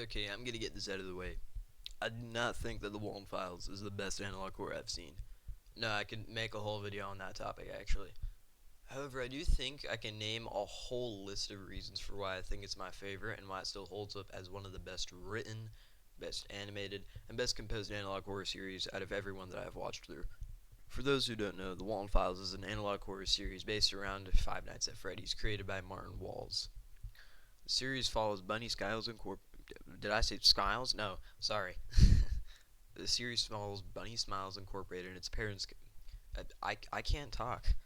Okay, I'm gonna get this out of the way. I do not think that the Walten Files is the best analog horror I've seen. No, I could make a whole video on that topic actually. However, I do think I can name a whole list of reasons for why I think it's my favorite and why it still holds up as one of the best written, best animated, and best composed analog horror series out of everyone that I've watched through. For those who don't know, The Walten Files is an analog horror series based around Five Nights at Freddy's, created by Martin Walls. The series follows Bunny Skiles Did I say Skiles? No, sorry. The series follows Bunny Smiles Incorporated and its parents. I can't talk.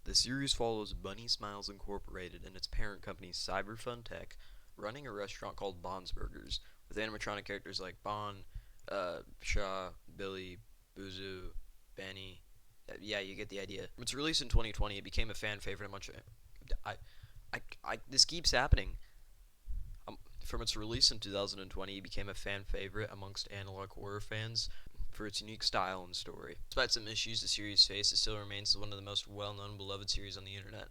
The series follows Bunny Smiles Incorporated and its parent company Cyberfun Tech, running a restaurant called Bond's Burgers, with animatronic characters like Bond, Shaw, Billy, Boozoo, Benny. Yeah, you get the idea. Its release in 2020, it became a fan favorite among. This keeps happening. From its release in 2020, it became a fan favorite amongst analog horror fans for its unique style and story. Despite some issues the series faced, it still remains one of the most well-known and beloved series on the internet.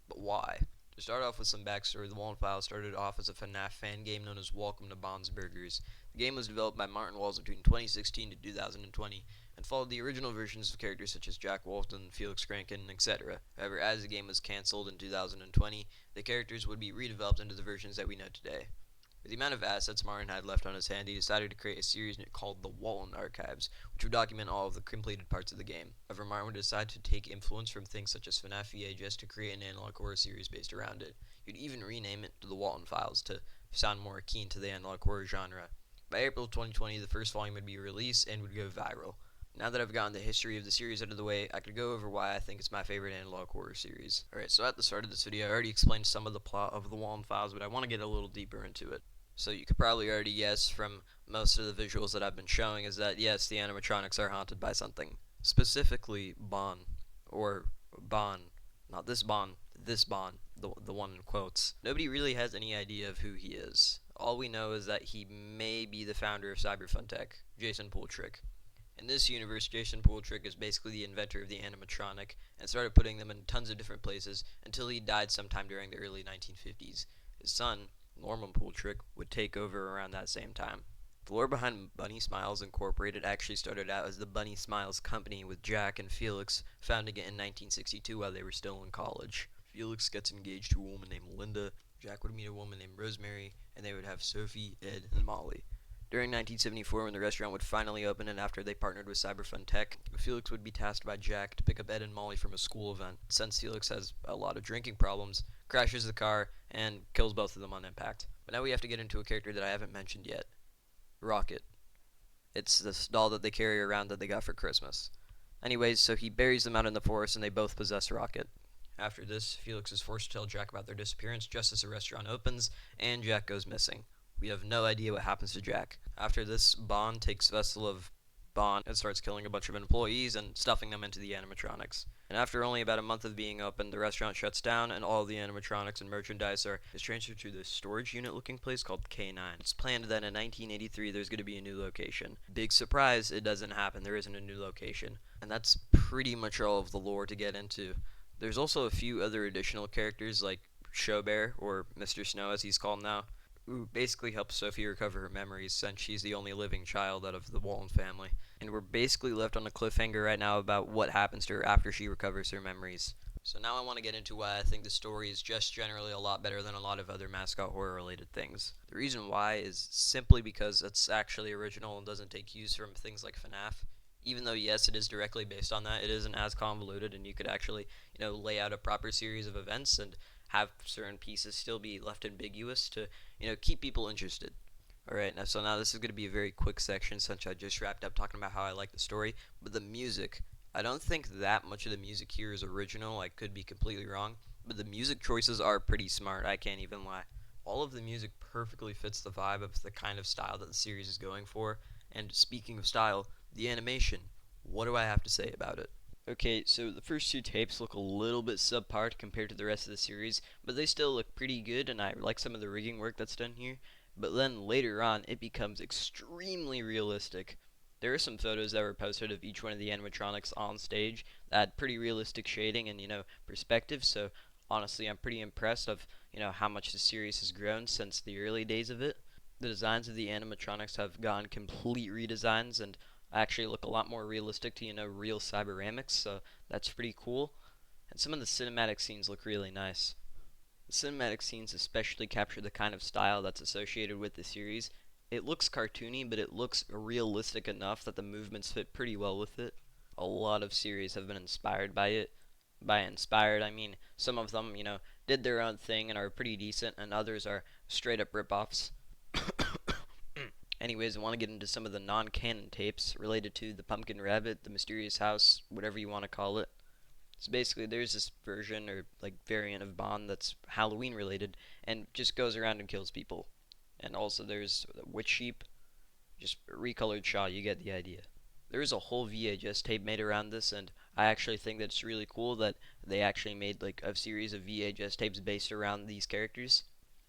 But why? To start off with some backstory, the Walten Files started off as a FNAF fan game known as Welcome to Bond's Burgers. The game was developed by Martin Walls between 2016 to 2020 and followed the original versions of characters such as Jack Walton, Felix Kranken, etc. However, as the game was cancelled in 2020, the characters would be redeveloped into the versions that we know today. With the amount of assets Martin had left on his hand, he decided to create a series called the Walten Archives, which would document all of the completed parts of the game. However, Martin would decide to take influence from things such as FNAF VHS to create an analog horror series based around it. He'd even rename it to the Walten Files to sound more akin to the analog horror genre. By April 2020, the first volume would be released and would go viral. Now that I've gotten the history of the series out of the way, I could go over why I think it's my favorite analog horror series. Alright, so at the start of this video, I already explained some of the plot of the Walten Files, but I want to get a little deeper into it. So you could probably already guess from most of the visuals that I've been showing is that yes, the animatronics are haunted by something. Specifically Bon, or Bon, not this Bon, the one in quotes. Nobody really has any idea of who he is. All we know is that he may be the founder of Cyberfuntech, Jason Pooltrick. In this universe, Jason Pooltrick is basically the inventor of the animatronic and started putting them in tons of different places until he died sometime during the early 1950s. His son, Norman Pooltrick, would take over around that same time. The lore behind Bunny Smiles Incorporated actually started out as the Bunny Smiles Company, with Jack and Felix founding it in 1962 while they were still in college. Felix gets engaged to a woman named Linda, Jack would meet a woman named Rosemary, and they would have Sophie, Ed, and Molly. During 1974, when the restaurant would finally open and after they partnered with Cyberfun Tech, Felix would be tasked by Jack to pick up Ed and Molly from a school event. Since Felix has a lot of drinking problems, crashes the car and kills both of them on impact. But now we have to get into a character that I haven't mentioned yet. Rocket. It's this doll that they carry around that they got for Christmas. Anyways, so he buries them out in the forest and they both possess Rocket. After this, Felix is forced to tell Jack about their disappearance just as the restaurant opens, and Jack goes missing. We have no idea what happens to Jack. After this, Bond takes vessel of Bond and starts killing a bunch of employees and stuffing them into the animatronics. And after only about a month of being open, the restaurant shuts down and all the animatronics and merchandise is transferred to this storage unit looking place called K9. It's planned that in 1983 there's going to be a new location. Big surprise, it doesn't happen. There isn't a new location. And that's pretty much all of the lore to get into. There's also a few other additional characters like Showbear, or Mr. Snow as he's called now, who basically helps Sophie recover her memories since she's the only living child out of the Walton family. And we're basically left on a cliffhanger right now about what happens to her after she recovers her memories. So now I want to get into why I think the story is just generally a lot better than a lot of other mascot horror related things. The reason why is simply because it's actually original and doesn't take cues from things like FNAF. Even though yes, it is directly based on that, it isn't as convoluted and you could actually, lay out a proper series of events and have certain pieces still be left ambiguous to, keep people interested. Alright, now this is going to be a very quick section since I just wrapped up talking about how I like the story, but the music, I don't think that much of the music here is original. I could be completely wrong, but the music choices are pretty smart, I can't even lie. All of the music perfectly fits the vibe of the kind of style that the series is going for, and speaking of style, the animation, what do I have to say about it? Okay, so the first two tapes look a little bit subpar compared to the rest of the series, but they still look pretty good and I like some of the rigging work that's done here. But then later on, it becomes extremely realistic. There are some photos that were posted of each one of the animatronics on stage that had pretty realistic shading and, perspective, so honestly I'm pretty impressed of, how much the series has grown since the early days of it. The designs of the animatronics have gone complete redesigns and actually look a lot more realistic to real cyberamics, so that's pretty cool. And some of the cinematic scenes look really nice. The cinematic scenes especially capture the kind of style that's associated with the series. It looks cartoony, but it looks realistic enough that the movements fit pretty well with it. A lot of series have been inspired by it. By inspired, I mean some of them, did their own thing and are pretty decent, and others are straight up rip-offs. Anyways, I want to get into some of the non-canon tapes related to the Pumpkin Rabbit, the Mysterious House, whatever you want to call it. So basically, there's this version or like variant of Bond that's Halloween related and just goes around and kills people. And also, there's Witch Sheep, just recolored Shaw. You get the idea. There is a whole VHS tape made around this, and I actually think that it's really cool that they actually made like a series of VHS tapes based around these characters.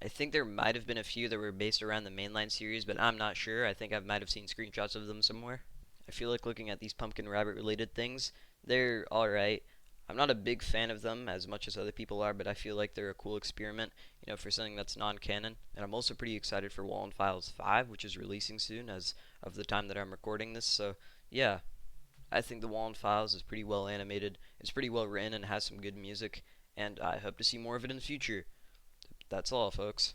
I think there might have been a few that were based around the mainline series, but I'm not sure. I think I might have seen screenshots of them somewhere. I feel like looking at these Pumpkin Rabbit related things, they're alright. I'm not a big fan of them as much as other people are, but I feel like they're a cool experiment, for something that's non-canon. And I'm also pretty excited for Walten Files 5, which is releasing soon as of the time that I'm recording this. So, yeah, I think the Walten Files is pretty well animated. It's pretty well written and has some good music, and I hope to see more of it in the future. That's all, folks.